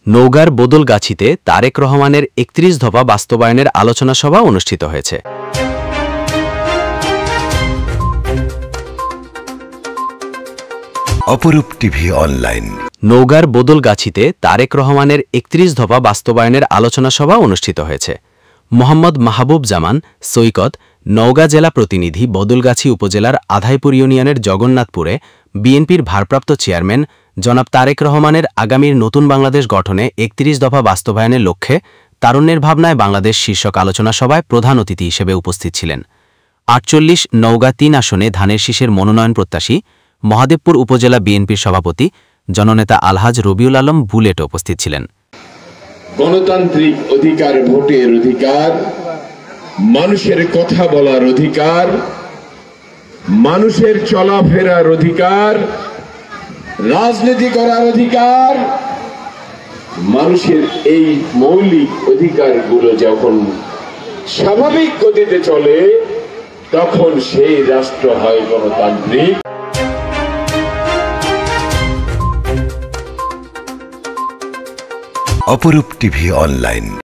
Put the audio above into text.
নওগাঁর বদলগাছিতে তারেক রহমানের ৩১ দফা বাস্তবায়নের আলোচনা সভা অনুষ্ঠিত হয়েছে। অপরূপ টিভি অনলাইন। নওগাঁর বদলগাছিতে তারেক রহমানের ৩১ দফা বাস্তবায়নের আলোচনা সভা অনুষ্ঠিত হয়েছে। মোহাম্মদ মাহবুব জামান সৈকত, নওগাঁ জেলা প্রতিনিধি, বদলগাছি উপজেলার আধাইপুর ইউনিয়নের জগন্নাথপুরে বিএনপির ভারপ্রাপ্ত চেয়ারম্যান জনাব তারেক রহমানের আগামীর নতুন বাংলাদেশ গঠনে ৩১ দফা বাস্তবায়নের লক্ষ্যে তারুণ্যের ভাবনায় বাংলাদেশ শীর্ষক আলোচনা সভায় প্রধান অতিথি হিসেবে উপস্থিত ছিলেন। ৪৮ নওগাঁ ৩ আসনে ধানের শীষের মনোনয়ন প্রত্যাশী মহাদেবপুর উপজেলা বিএনপির সভাপতি জননেতা আলহাজ রবিউল আলম বুলেট উপস্থিত ছিলেন। গণতান্ত্রিক অধিকার, ভোটের অধিকার, মানুষের কথা বলার অধিকার, মানুষের চলাফেরার অধিকার, রাজনীতি করার অধিকার, মানুষের এই মৌলিক অধিকারগুলো যখন স্বাভাবিক গতিতে চলে তখন সেই রাষ্ট্র হয় গণতান্ত্রিক। অপরূপ টিভি অনলাইন।